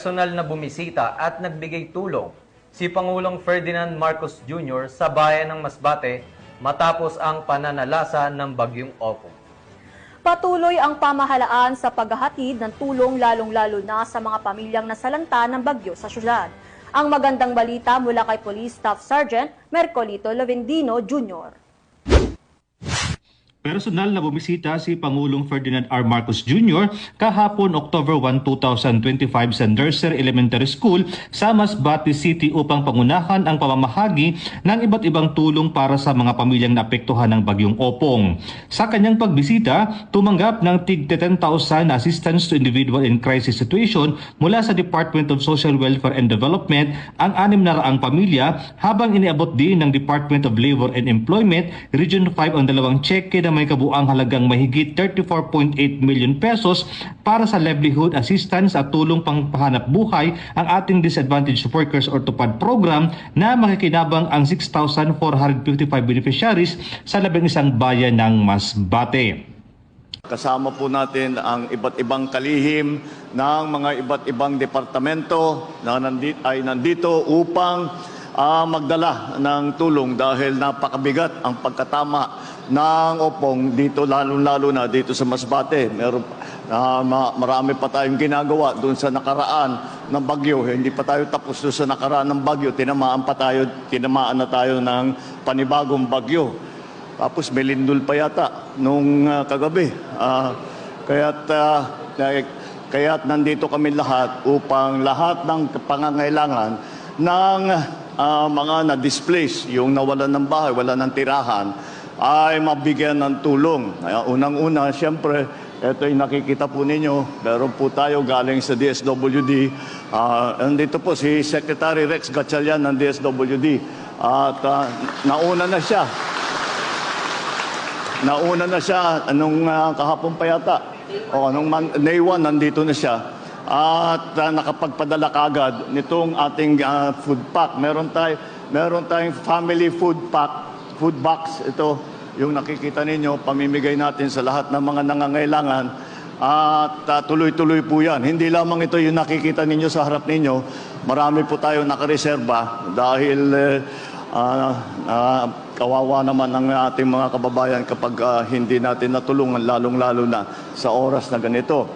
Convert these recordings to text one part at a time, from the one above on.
personal na bumisita at nagbigay tulong si Pangulong Ferdinand Marcos Jr. sa bayan ng Masbate matapos ang pananalasa ng Bagyong Opong. Patuloy ang pamahalaan sa paghahatid ng tulong lalong-lalo na sa mga pamilyang nasalanta ng bagyo sa syudad. Ang magandang balita mula kay Police Staff Sergeant Mercolito Lovendino Jr. Personal na bumisita si Pangulong Ferdinand R. Marcos Jr. kahapon October 1, 2025 sa Nursery Elementary School sa Masbate City upang pangunahan ang pamamahagi ng iba't ibang tulong para sa mga pamilyang naapektuhan ng Bagyong Opong. Sa kanyang pagbisita, tumanggap ng tig 10,000 na assistance to individual in crisis situation mula sa Department of Social Welfare and Development ang 600 pamilya, habang iniabot din ng Department of Labor and Employment Region 5 ang dalawang cheque na may kabuang halagang mahigit 34.8 million pesos para sa livelihood assistance at tulong pangpahanap buhay ang ating disadvantaged workers or TUPAD program na makikinabang ang 6,455 beneficiaries sa 11 bayan ng Masbate. Kasama po natin ang iba't ibang kalihim ng mga iba't ibang departamento na nandito upang magdala ng tulong dahil napakabigat ang pagkatama ng Opong dito, lalo-lalo na dito sa Masbate. Marami pa tayong ginagawa doon sa nakaraan ng bagyo. Hindi pa tayo tapos doon sa nakaraan ng bagyo. Tinamaan na tayo ng panibagong bagyo. Tapos may lindol pa yata nung kagabi. Kaya't nandito kami lahat upang lahat ng pangangailangan ng mga na-displace, yung nawalan ng bahay, wala ng tirahan, ay mabigyan ng tulong. Unang-una, siyempre, ito yung nakikita po ninyo, meron po tayo galing sa DSWD. Nandito po si Secretary Rex Gatchalian ng DSWD. At nauna na siya. Nauna na siya anong kahapon pa yata. Anong Day 1, nandito na siya. At nakapagpadala kagad nitong ating food pack. Meron tayong family food box. Ito yung nakikita ninyo, pamimigay natin sa lahat ng mga nangangailangan. At tuloy-tuloy po yan. Hindi lamang ito yung nakikita ninyo sa harap ninyo. Marami po tayo nakareserba dahil kawawa naman ang ating mga kababayan kapag hindi natin natulungan, lalong-lalo na sa oras na ganito.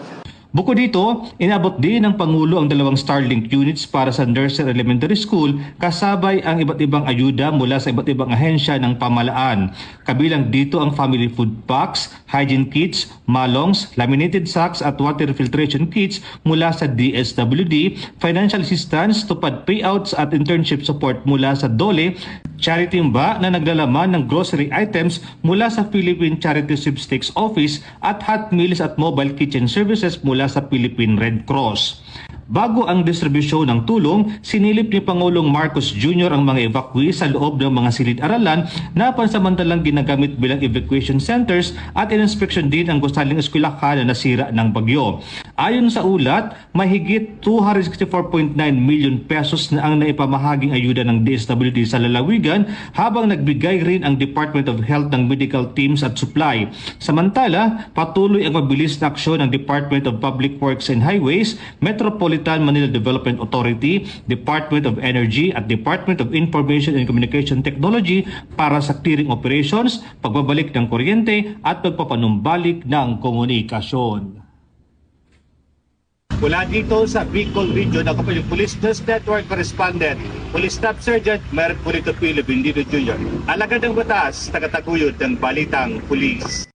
Bukod dito, inabot din ng Pangulo ang 2 Starlink units para sa Nursery Elementary School kasabay ang iba't ibang ayuda mula sa iba't ibang ahensya ng pamahalaan. Kabilang dito ang family food packs, hygiene kits, malongs, laminated sacks at water filtration kits mula sa DSWD, financial assistance, TUPAD payouts at internship support mula sa DOLE, charity mba na naglalaman ng grocery items mula sa Philippine Charity Sweepstakes Office at hot meals at mobile kitchen services mula sa Philippine Red Cross. Bago ang distribusyon ng tulong, sinilip ni Pangulong Marcos Jr. ang mga evacuee sa loob ng mga silid-aralan na pansamantalang ginagamit bilang evacuation centers at in-inspection din ang gusaling eskwelahan na nasira ng bagyo. Ayon sa ulat, mahigit 264.9 million pesos na ang naipamahaging ayuda ng DSWD sa lalawigan, habang nagbigay rin ang Department of Health ng medical teams at supply. Samantala, patuloy ang mabilis na aksyon ng Department of Public Works and Highways, Metropolitan Manila Development Authority, Department of Energy at Department of Information and Communication Technology para sa clearing operations, pagbabalik ng kuryente at pagpapanumbalik ng komunikasyon. Mula dito sa Bicol Region, ako po yung Police News Network Correspondent, Police Staff Sergeant Mercolito Lovendino Jr. Alagad ng batas, tagataguyod ng Balitang Pulis.